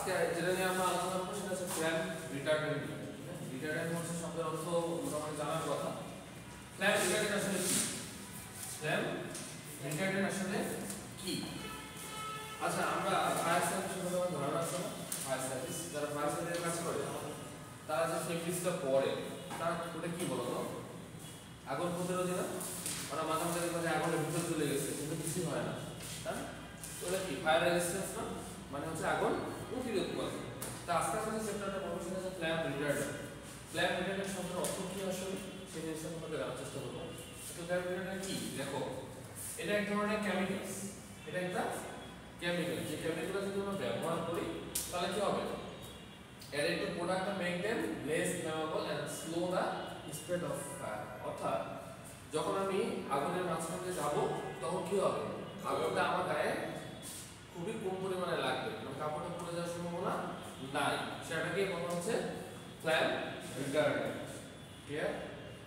আজকে যেটা নিয়ে আমরা আলোচনা করব সেটা হচ্ছে ফ্ল্যাম রিটার্ডেন্ট। রিটার্ডেন্ট হচ্ছে শব্দের অর্থ মোটামুটি জানার কথা। ফ্ল্যাম রিটার্ডেন্ট আসলে কি? ফ্ল্যাম রিটার্ডেন্ট আসলে কি? আচ্ছা, আমরা ফায়ার সার্ভিস সম্পর্কে ধারণা আছে না? ফায়ার সার্ভিস, যারা ফায়ার সার্ভিসে কাজ করে তারা যে ফেব্রিক্সটা পরে তারা ওটা কি বলতো? আগুন প্রতিরোধী না? ওরা মাঝে মাঝে দেখবে যে আগুনের ভিতরে চলে গেছে কিন্তু কিছু হয় না, তাই না? ওটা কি ফায়ার রেজিস্ট্যান্স না? মানে হচ্ছে আগুন প্রতিরোধ করে। তা আজকে আমরা যে চ্যাপ্টারটা পড়ব সেটা হচ্ছে ফ্ল্যাম রিটার্ডেন্ট। ফ্ল্যাম রিটার্ডেন্ট শব্দের অর্থ কি আসলে সেই জিনিসটা সম্পর্কে জানার চেষ্টা করব। তো ফ্ল্যাম রিটার্ডেন্ট কি? দেখো, এটা এক ধরনের কেমিক্যালস। এটা একটা কেমিক্যাল, যে কেমিক্যাল যদি আমরা ব্যবহার করি তাহলে কি হবে? added to product make them less flammable and slow the spread of fire. অর্থাৎ যখন আমি আগুনের মাঝখানে দিয়ে যাব তখন কি হবে? আগুনটা আমার গায়ে খুবই কম পরিমাণে লাগবে, মানে কাপড়টা পুড়ে যাওয়ার সম্ভাবনা নাই। সেটাকে বলা হচ্ছে ফ্ল্যাম রিটার্ডেন্ট। ক্লিয়ার?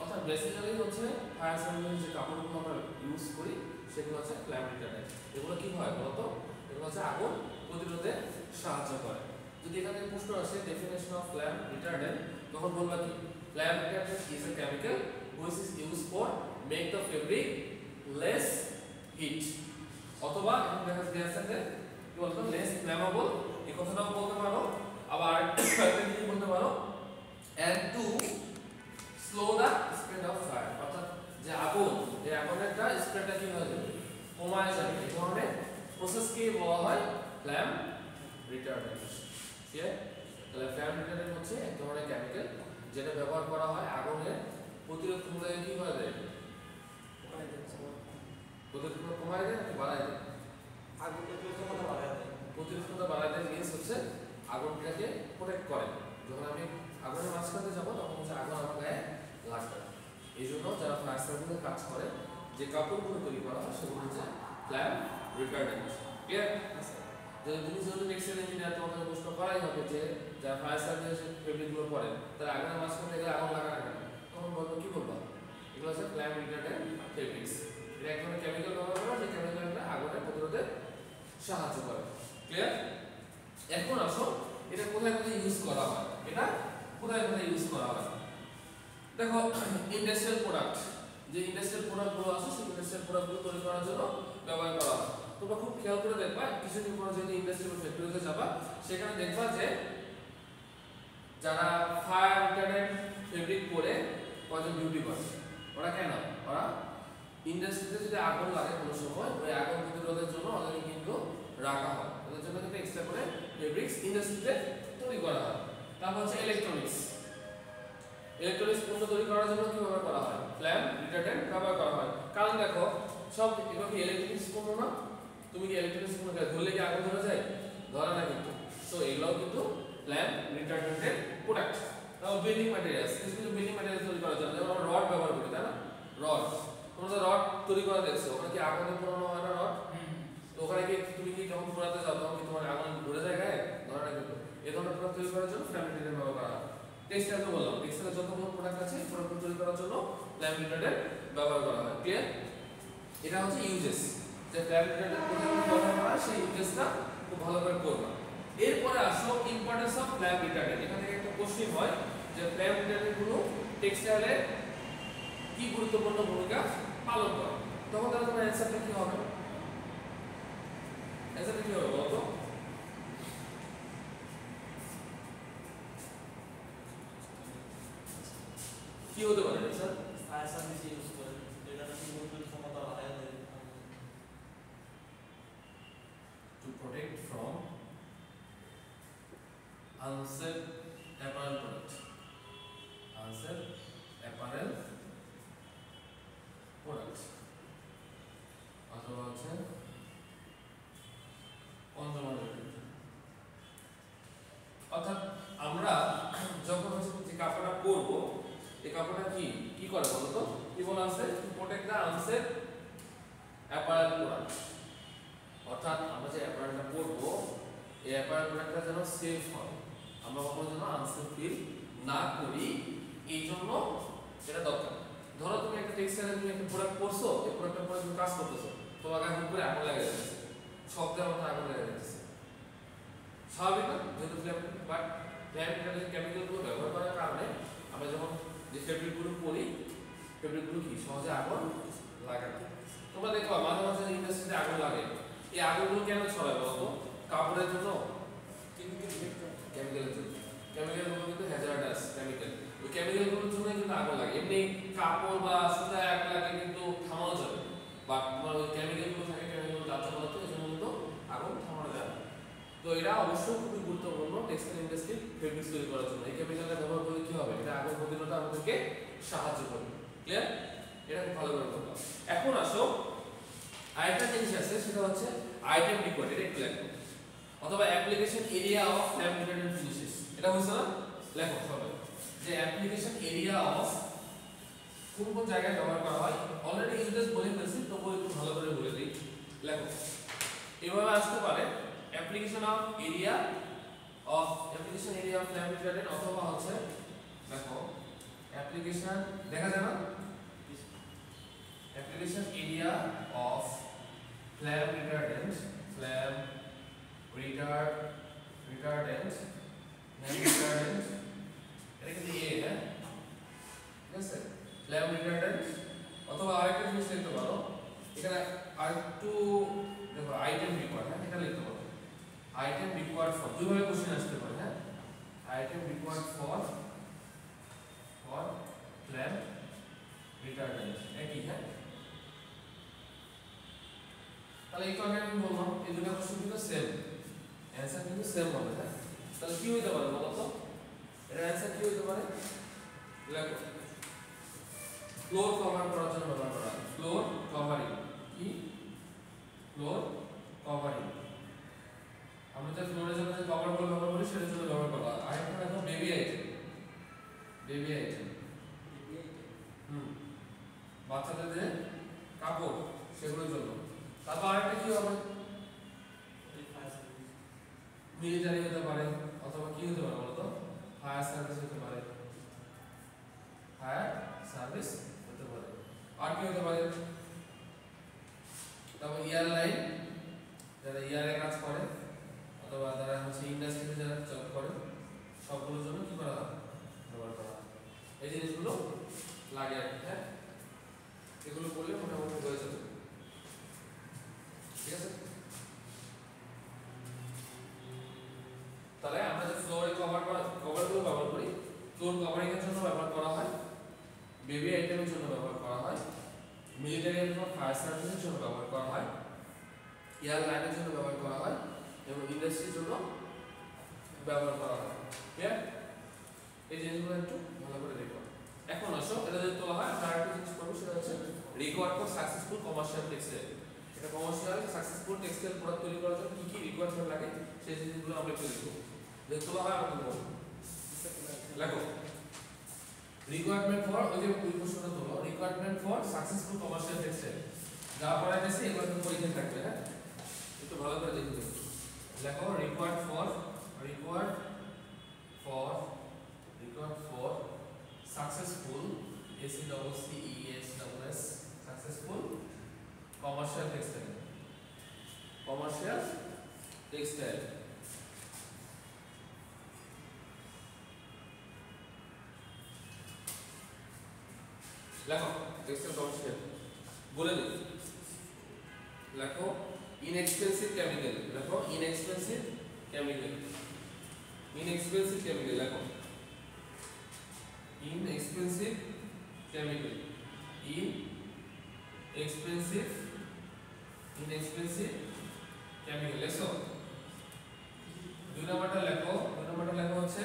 অর্থাৎ বেসিক্যালি হচ্ছে ফায়ার সার্ভিসের যে কাপড়গুলো আমরা ইউজ করি সেগুলো হচ্ছে ফ্ল্যাম রিটার্ডেন্ট। এগুলো কি হয় বলতো? এগুলো হচ্ছে আগুন প্রতিরোধে সাহায্য করে। যদি এখানে প্রশ্ন আসে ডেফিনেশন অফ ফ্ল্যাম রিটার্ডেন্ট, তখন বলবা কি? Flame retardant is a chemical which is used for make the fabric less heat, অথবা এখানে দেখা যাচ্ছে যে কি বলতো less flammable, এই কথাটাও বলতে পারো। আবার একটা কি বলতে পারো and to slow the spread of fire, অর্থাৎ যে আগুন, এই আগুনের একটা স্প্রেডটা কি হয়ে যাবে? কমায় যাবে। এই ধরনের প্রসেসকে বলা হয় ফ্ল্যাম রিটার্ডেন্ট। ঠিক আছে? তাহলে ফ্ল্যাম রিটার্ডেন্ট হচ্ছে এক ধরনের কেমিক্যাল যেটা ব্যবহার করা হয় আগুনের প্রতিরোধ ক্ষমতাকে কি করে দেয়? প্রতিরোধ ক্ষমতা কমায় দেয় নাকি বাড়ায় দেয়? আগুনের ক্ষমতা বাড়ায় দেয়। প্রতিরোধ ক্ষমতা বাড়ায় দেয় মিন্স হচ্ছে আগুনটাকে প্রোটেক্ট করে। যখন আমি আগুনের মাঝখানে যাব তখন হচ্ছে আগুন আমার গায়ে লাগবে না। এই জন্য যারা ফায়ার সার্ভিসে কাজ করে যে কাপড়গুলো তৈরি করা হয় সেগুলো হচ্ছে ফ্ল্যাম রিটার্ডেন্ট। ক্লিয়ার? যদি তুমি যেহেতু টেক্সটাইল ইঞ্জিনিয়ার, তোমাকে প্রশ্ন করাই হবে যে যারা ফায়ার সার্ভিসে ফেব্রিকগুলো পরে তারা আগুনের মাঝখানে থেকে আগুন লাগায় না, তখন বলবো কি বলবা? এগুলো হচ্ছে ফ্ল্যাম রিটার্ডেন্ট ফেব্রিক্স। এটা এক ধরনের কেমিক্যাল ব্যবহার করা, যে কেমিক্যালটা আগুনের প্রতিরোধে সাহায্য করে। ক্লিয়ার? এখন আসো এটা কোথায় কোথায় ইউজ করা হয়, এটা কোথায় কোথায় ইউজ করা হয়। দেখো, ইন্ডাস্ট্রিয়াল প্রোডাক্ট, যে ইন্ডাস্ট্রিয়াল প্রোডাক্টগুলো আছে সেই ইন্ডাস্ট্রিয়াল প্রোডাক্টগুলো তৈরি করার জন্য ব্যবহার করা হয়। তোমরা খুব খেয়াল করে দেখবা, কিছুদিন পর যদি ইন্ডাস্ট্রিয়াল ফ্যাক্টরিতে যাবা সেখানে দেখবা যে যারা ফায়ার রিটার্ডেন্ট ফেব্রিক পরে কজন ডিউটি করে। ওরা কেন? ওরা ইন্ডাস্ট্রিতে যদি আগুন লাগে কোনো সময় ওই আগুন প্রতিরোধের জন্য ওদেরকে কিন্তু রাখা হয়। ওদের জন্য কিন্তু এক্সট্রা করে ফেব্রিক্স ইন্ডাস্ট্রিতে তৈরি করা হয়। তারপর হচ্ছে ইলেকট্রনিক্স। ইলেকট্রনিক্স পণ্য তৈরি করার জন্য কি ব্যবহার করা হয়? ফ্ল্যাম রিটার্ডেন্ট ব্যবহার করা হয়। কারণ দেখো, সব এগুলো কি ইলেকট্রনিক্স পণ্য না? তুমি কি ইলেকট্রনিক্স পণ্য ধরলে কি আগুন ধরে যায়? ধরে না কিন্তু। সো এগুলোও কিন্তু ফ্ল্যাম রিটার্ডেন্টের প্রোডাক্ট। তারপর বিল্ডিং ম্যাটেরিয়ালস, কিছু কিছু বিল্ডিং ম্যাটেরিয়ালস তৈরি করার জন্য যেমন আমরা রড ব্যবহার করি, তাই না? রড, তোমরা তো রড তৈরি করা দেখছো, ওখানে কি আগুনে পোড়ানো হয় না রড? তো ওখানে কি তুমি কি যখন পোড়াতে যাও তখন কি তোমার আগুন ধরে যায় গায়ে? ধরে না কিন্তু। এই ধরনের প্রোডাক্ট তৈরি করার জন্য ফ্ল্যাম রিটার্ডেন্ট ব্যবহার করা হয়। টেক্সটাইল তো বললাম, টেক্সটাইলের যতগুলো প্রোডাক্ট আছে এই প্রোডাক্ট তৈরি করার জন্য ফ্ল্যাম রিটার্ডেন্ট ব্যবহার করা হয়। ক্লিয়ার? এটা হচ্ছে ইউজেস, যে ফ্ল্যাম রিটার্ডেন্ট কোথায় ব্যবহার করা হয় সেই ইউজেসটা খুব ভালো করে করবা। এরপরে আসো ইম্পর্টেন্স অফ ফ্ল্যাম রিটার্ডেন্ট। এখান থেকে একটা কোশ্চেন হয় যে ফ্ল্যাম রিটার্ডেন্ট গুলো টেক্সটাইলে কি গুরুত্বপূর্ণ ভূমিকা পালন করে, তখন তাহলে তোমার অ্যানসারটা কি হবে? অ্যানসারটা কি হবে বলো তো? কি হতে পারে স্যার? ফায়ার সার্ভিস ইউজ করে, যেটা নাকি প্রতিরোধ ক্ষমতা বাড়ায় দেয়। To protect from unsafe apparel product. Unsafe apparel product. অথবা হচ্ছে কনজিউমার রিলেটেড। অর্থাৎ আমরা যখন হচ্ছে যে কাপড়টা পরবো এই কাপড়টা কি কি করে বলো তো? কি বলা আছে? To protect the unsafe apparel product. অর্থাৎ আমরা যে অ্যাপারেলটা পরবো এই অ্যাপারেল প্রোডাক্টটা যেন সেফ হয়, আমরা কখনো যেন আনসেফ ফিল না করি, এই জন্য এটা দরকার। ধরো তুমি একটা টেক্সটাইলে তুমি একটা প্রোডাক্ট পরছো, এই প্রোডাক্টের পরে তুমি কাজ করতেছো, তোমার গায়ে হুট করে আগুন লেগে যাচ্ছে, শব্দের মতো আগুন লেগে যাচ্ছে, স্বাভাবিক না যেহেতু ফ্লেম, বাট ফ্লেম কেমিক্যালগুলো ব্যবহার করার কারণে আমরা যখন যে ফেব্রিকগুলো করি ফেব্রিকগুলো কি সহজে আগুন লাগে না। তোমরা দেখবা মাঝে মাঝে ইন্ডাস্ট্রিতে আগুন লাগে, এই আগুনগুলো কেন ছড়ায় বলতো? কাপড়ের জন্য, কেমিক্যালের জন্য। কেমিক্যালগুলো কিন্তু হ্যাজার্ডাস কেমিক্যাল, ওই কেমিক্যালগুলোর জন্য কিন্তু আগুন লাগে। এমনি কাপড় বা সুতা এক লাগে কিন্তু থামানো যাবে, বাট তোমার ওই কেমিক্যালগুলো থাকে, কেমিক্যালগুলো দাহ্য পদার্থ, এই জন্য কিন্তু আগুন থামানো যাবে। তো এটা অবশ্যই খুবই গুরুত্বপূর্ণ টেক্সটাইল ইন্ডাস্ট্রি ফেব্রিক্স তৈরি করার জন্য। এই কেমিক্যালটা ব্যবহার করলে কি হবে? এটা আগুন প্রতিরোধে আমাদেরকে সাহায্য করবে। ক্লিয়ার? এটা খুব ভালো করে বুঝলাম। এখন আসো আরেকটা জিনিস আছে, সেটা হচ্ছে আইটেম রিকোয়ার্ড। এটা একটু লেখো, অথবা application area of flame retardant finishes. এটা হচ্ছে না, লেখো সবাই যে অ্যাপ্লিকেশন এরিয়া অফ কোন কোন জায়গায় ব্যবহার করা হয়। অলরেডি ইউজেস বলে ফেলছি, তবুও একটু ভালো করে বলে দিই। লেখো এভাবে আসতে পারে application of area of flame retardant, অথবা হচ্ছে দেখো অ্যাপ্লিকেশন, দেখা যায় না, application area of flame retardant এটা কিন্তু এ, হ্যাঁ ঠিক আছে, ফ্ল্যাম রিটার্ডেন্ট। অথবা আরেকটা জিনিস লিখতে পারো এখানে, আরেকটু দেখো আইটেম রিকোয়ার্ড, হ্যাঁ এটা লিখতে পারো আইটেম রিকোয়ার্ড ফর, দুইভাবে কোশ্চেন আসতে পারে, হ্যাঁ item required for flame retardant একই, হ্যাঁ। তাহলে একটু আগে আমি বললাম এই দুটো কোশ্চেন কিন্তু সেম, অ্যানসার কিন্তু সেম হবে, হ্যাঁ। তাহলে কি হইতে পারে বলো তো? এর অ্যানসার কি হইতে পারে? লেখো ফ্লোর কভার করার জন্য ব্যবহার করা হয়। ফ্লোর কভারিং কি? Floor covering. আমরা যে ফ্লোরের জন্য যে কভারগুলো ব্যবহার করি সেটার জন্য ব্যবহার করা হয়। আরেকটা দেখো বেবি আইটেম, বাচ্চাদের যে কাপড় সেগুলোর জন্য। তারপর আরেকটা কি হবে? মিলিটারি হতে পারে, অথবা কি হতে পারে বলতো? ফায়ার সার্ভিস হতে পারে, ফায়ার সার্ভিস হতে পারে। আর কি হতে পারে? তারপর এয়ারলাইন, যারা এয়ারে কাজ করে, অথবা যারা হচ্ছে ইন্ডাস্ট্রিতে যারা জব করে, সবগুলোর জন্য কি করা হয়? ব্যবহার করা হয়। এই জিনিসগুলো লাগে আর কি, হ্যাঁ। এগুলো করলে মোটামুটি হয়ে যাবে, ঠিক আছে। তাহলে আমরা যে ফ্লোরে কভারগুলো ব্যবহার করি, ফ্লোর কভারিং এর জন্য ব্যবহার করা হয়, বেবি আইটেমের জন্য ব্যবহার করা হয়, মিলিটারি অথবা ফায়ার সার্ভিসের জন্য ব্যবহার করা হয়, এয়ারলাইনের জন্য ব্যবহার করা হয়, এবং ইন্ডাস্ট্রির জন্য ব্যবহার করা হয়। ক্লিয়ার? এই জিনিসগুলো একটু ভালো করে দেখো। এখন আসো এটা যদি তোলা হয়, আমরা আরেকটা জিনিস করবো, সেটা হচ্ছে required for successful commercial textile. এটা কমার্শিয়াল সাকসেসফুল টেক্সটাইল প্রোডাক্ট তৈরি করার জন্য কি কি রিকোয়ারমেন্ট লাগে সেই জিনিসগুলো আমরা একটু লিখবো। যদি তোলা হয় আমাকে বলো, লেখো রিকোয়ারমেন্ট ফর, ওই যে প্রশ্নটা তোলো, requirement for successful commercial textile. যা পড়া গেছে এগুলো কিন্তু পরীক্ষায় থাকবে, হ্যাঁ একটু ভালো করে দেখে লেখো required for successful successful commercial textile লেখো টেক্সটাইল কমার্শিয়াল বলে দিই। লেখো ইনএক্সপেন্সিভ কেমিক্যাল, লেখো ইনএক্সপেন্সিভ কেমিক্যাল লেখো inexpensive chemical, inexpensive chemical। লেখো দুই নম্বরটা লেখো হচ্ছে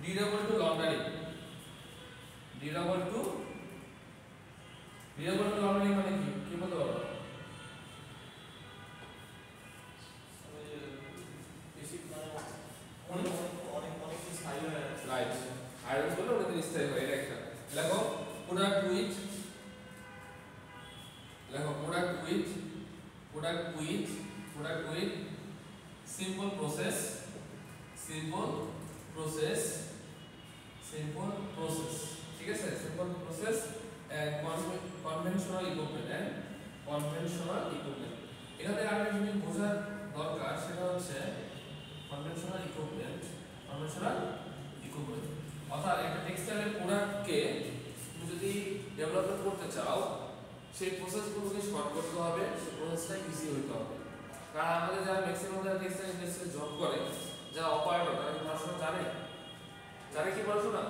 durable to laundering। durable to laundering মানে কি কি বলতে পারো? রাইট, আয়রন বলে অনেক দিন স্থায়ী হয়, এটা একটা। লেখো প্রোডাক্ট উইথ সিম্পল প্রসেস, ঠিক আছে, simple process and conventional equipment এখানে আরেকটা জিনিস বোঝার দরকার, সেটা হচ্ছে কনভেনশনাল কনভেনশনাল ইকুইপমেন্ট। অর্থাৎ একটা টেক্সটাইলের প্রোডাক্টকে তুমি যদি ডেভেলপমেন্ট করতে চাও সেই প্রসেসগুলোকে শর্ট করতে হবে, সেই প্রসেসটা ইজি হতে হবে। কারণ আমাদের যারা ম্যাক্সিমাম যারা টেক্সটাইল ইন্ডাস্ট্রিতে জব করে, যারা অপারেটর, তারা কি পড়াশোনা জানে কি পড়াশোনা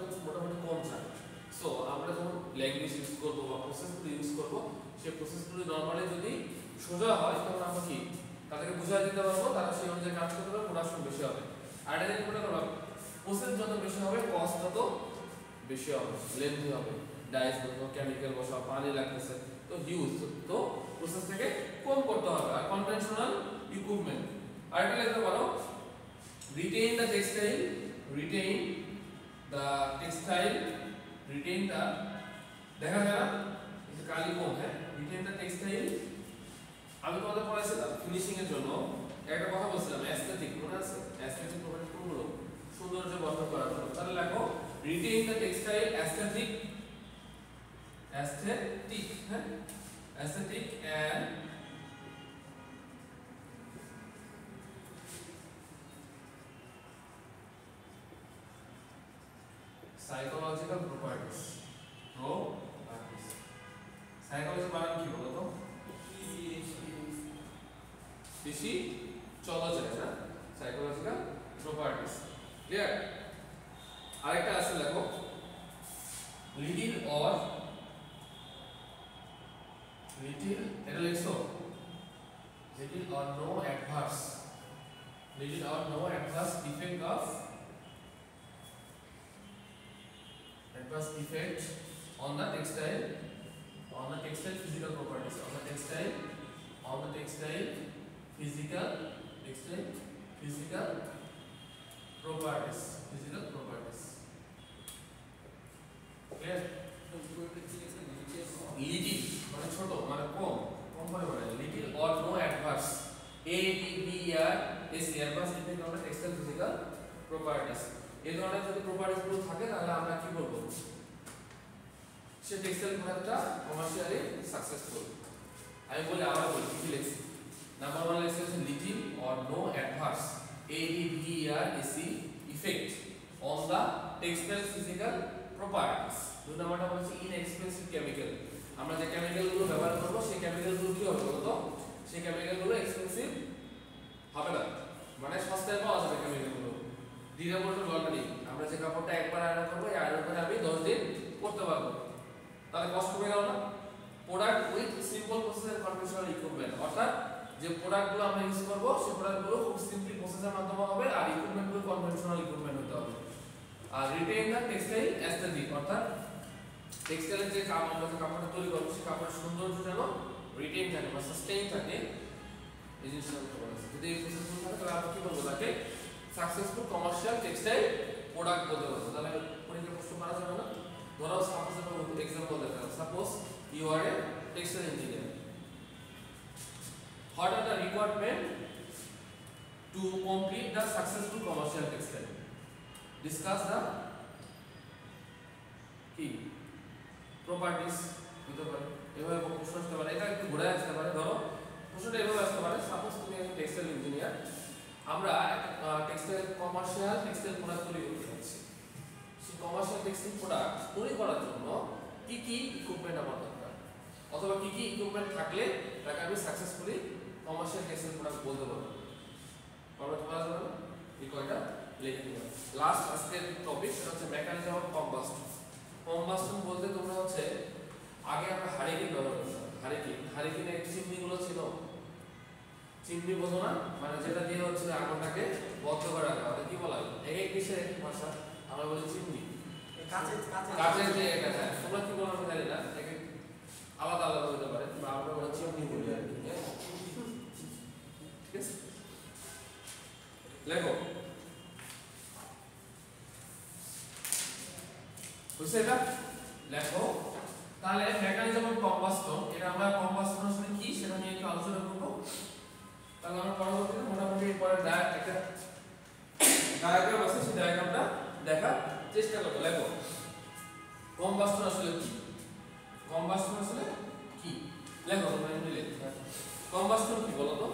কিন্তু মোটামুটি কম জানে। সো আমরা যখন ল্যাঙ্গুয়েজ ইউজ করবো বা প্রসেসগুলো ইউজ করবো, সেই প্রসেসগুলো নর্মালি যদি সোজা হয় তখন আমরা কি তাদেরকে বুঝিয়ে দিতে পারবো, তারা সেই অনুযায়ী কাজ করতে পারবে, প্রোডাকশন বেশি হবে। আর এটা যদি মনে করো প্রসেস যত বেশি হবে কস্ট তত বেশি হবে, লেন্থি হবে, ডাইস বসাও, কেমিক্যাল বসাও, পানি লাগতেছে, তো হিউজ, তো প্রসেস থেকে কম করতে হবে। আর কনভেনশনাল ইকুইপমেন্ট আর এটা লিখতে পারো retain the textile দেখা যায় না এটা কালি কম, হ্যাঁ, retain the textile। আমি তোমাদের পড়াইছিলাম ফিনিশিং এর জন্য একটা কথা বলছিলাম অ্যাস্থেটিক, মনে আছে? অ্যাস্থেটিক প্রপার্টি কোনগুলো? সৌন্দর্য বর্ধন করার জন্য। তাহলে লেখো retain the textile aesthetic, হ্যাঁ, aesthetic and psychological properties। Psychology মানে কি বলো তো? বেশি চলা যায় না, সাইকোলজিক্যাল প্রপার্টিস। ক্লিয়ার? আরেকটা আছে দেখো লিটিল অর এটা লিখছো little or no adverse effect of adverse effect on the textile physical properties, on the textile physical properties clear? Little মানে ছোট, মানে কম পরিমাণে, little or no adverse adverse effect on the textile physical properties। এই ধরনের যদি properties গুলো থাকে তাহলে আমরা কি বলবো, সে টেক্সটাইল প্রোডাক্টটা কমার্শিয়ালি সাকসেসফুল। আমি বলি আবার বলি কি লিখছি। নাম্বার 1 লিখছি হচ্ছে little or no adverse effect on the textile physical properties। দুই নাম্বারটা বলছি ইনএক্সপেন্সিভ কেমিক্যাল। আমরা যে কেমিক্যাল গুলো ব্যবহার করব সেই কেমিক্যাল গুলো কি হবে বলতো? সেই কেমিক্যাল গুলো এক্সপেন্সিভ হবে না, মানে সস্তায় পাওয়া যাবে কেমিক্যাল গুলো। ডিউরেবল টু লন্ড্রি, আমরা যে কাপড়টা একবার আয়রন করব, এই আয়রন করে আমি 10 দিন পরতে পারবো, তাহলে কষ্ট কমে গেল না? Product with simple process and conventional equipment, অর্থাৎ যে প্রোডাক্টগুলো আমরা ইউজ করব সেই প্রোডাক্টগুলো খুব সিম্পলি প্রসেসের মাধ্যমে হবে, আর ইকুইপমেন্টগুলো কনভেনশনাল ইকুইপমেন্ট হতে হবে। আর রিটেইন দ্য টেক্সটাইল অ্যাস্থেটিক, অর্থাৎ টেক্সটাইলের যে আমরা যে কাপড়টা তৈরি করব সেই কাপড়ের সৌন্দর্য যেন রিটেইন থাকে বা সাস্টেইন থাকে, এই জিনিসটা করতে হবে। যদি এই প্রসেসগুলো থাকে তাহলে আমরা কি বলবো, তাকে সাকসেসফুল কমার্শিয়াল টেক্সটাইল প্রোডাক্ট বলতে পারবো। তাহলে পরীক্ষার প্রশ্ন করা যাবে না? ধরো সাপোজ একটা এক্সাম্পল দেখাবো, suppose you are a textile engineer, what are the requirement to complete the successful commercial textile? Discuss the key properties হতে পারে, এভাবে প্রশ্ন আসতে পারে, এটা একটু ঘুরে আসতে পারে। ধরো প্রশ্নটা এভাবে আসতে পারে, সাপোজ তুমি একজন টেক্সটাইল ইঞ্জিনিয়ার, আমরা টেক্সটাইল কমার্শিয়াল টেক্সটাইল প্রোডাক্ট তৈরি করতে যাচ্ছি। সেই কমার্শিয়াল টেক্সটাইল প্রোডাক্ট তৈরি করার জন্য কি কি ইকুইপমেন্ট আমার দরকার, অথবা কি কি ইকুইপমেন্ট থাকলে তাকে আমি সাকসেসফুলি কমার্শিয়াল টেক্সটাইল প্রোডাক্ট বলতে পারবো। আমরা তোমরা জানো এই কয়টা লিখে দিও। লাস্ট আজকের টপিক সেটা হচ্ছে মেকানিজম অফ কম্বাস্টন। কম্বাস্টন বলতে তোমরা হচ্ছে আগে আমরা হারিকেন ব্যবহার করতাম, হারিকেনের চিমনিগুলো ছিল, চিমনি বোঝো না, মানে যেটা দিয়ে হচ্ছে আগুনটাকে বন্ধ করে রাখা, ওটা কি বলা হয়? এক কিসের এক ভাষা আমরা বলি চিমনি, কাঠের যে এটা, হ্যাঁ, তোমরা কি বলো আমি জানি না, এক আলাদা আলাদা হতে পারে, বা আমরা বলি চিমনি বলি আর কি। ঠিক আছে, লেখো বুঝছো এটা? লেখো। তাহলে মেকানিজম অফ কম্বাস্টন, এটা আমরা কম্বাস্টন আসলে কি সেটা নিয়ে একটু আলোচনা করব। তাহলে আমরা পরবর্তীতে মোটামুটি এরপরে একটা ডায়াগ্রাম আছে, সেই ডায়াগ্রামটা দেখার চেষ্টা করব। লেখো কম্বাস্টন আসলে কি, লেখো তোমরা এমনি লেখো। কম্বাস্টন কি বলো তো?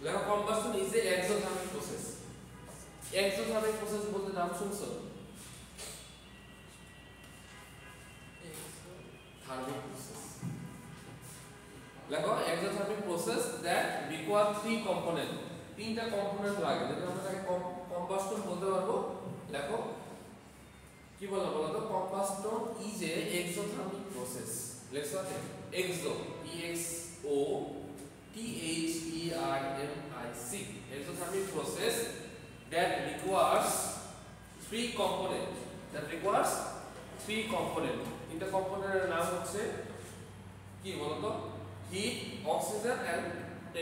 লেখো combustion is a exothermic process. Exothermic process বলতে নাম শুনছো? Thermic process. দেখো exothermic process that require three component, তিনটা কম্পোনেন্ট লাগে, যদি আমরা তাকে কম্বাস্টন বলতে পারবো। দেখো কি বললাম বলো তো, combustion is a exothermic process. লেখছো আছে exo, E X O T H E R M I C, exothermic process that requires three component, that requires three component। তিনটা কম্পোনেন্টের নাম হচ্ছে কি বলতো, heat, oxygen and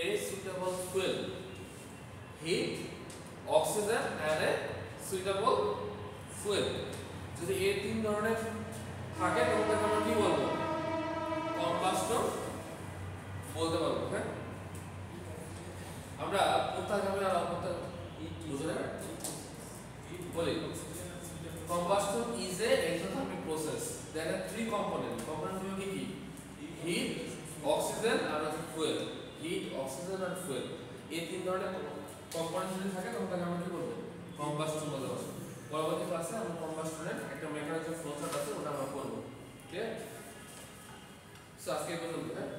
a suitable fuel। Heat, oxygen and a suitable fuel। যদি এই তিন ধরনের থাকে তখন তাকে আমরা কি বলবো, কম্বাস্টন বলতে পারবো। হ্যাঁ, আমরা প্রত্যাগামী আর অপ্রত্যাগামী বুঝলে বলি, combustion is a exothermic process that has three components। component গুলো কি কি? heat, oxygen আর fuel। heat, oxygen আর fuel, এই তিন ধরনের কম্পোনেন্ট যদি থাকে তখন তাকে আমরা কি বলবো, combustion বলতে পারবো। পরবর্তী ক্লাসে আমরা কম্বাস্টনের একটা মেকানিজম ফ্লো চার্ট আছে, ওটা আমরা করব। ঠিক আছে, সো আজকে এই পর্যন্ত। হ্যাঁ।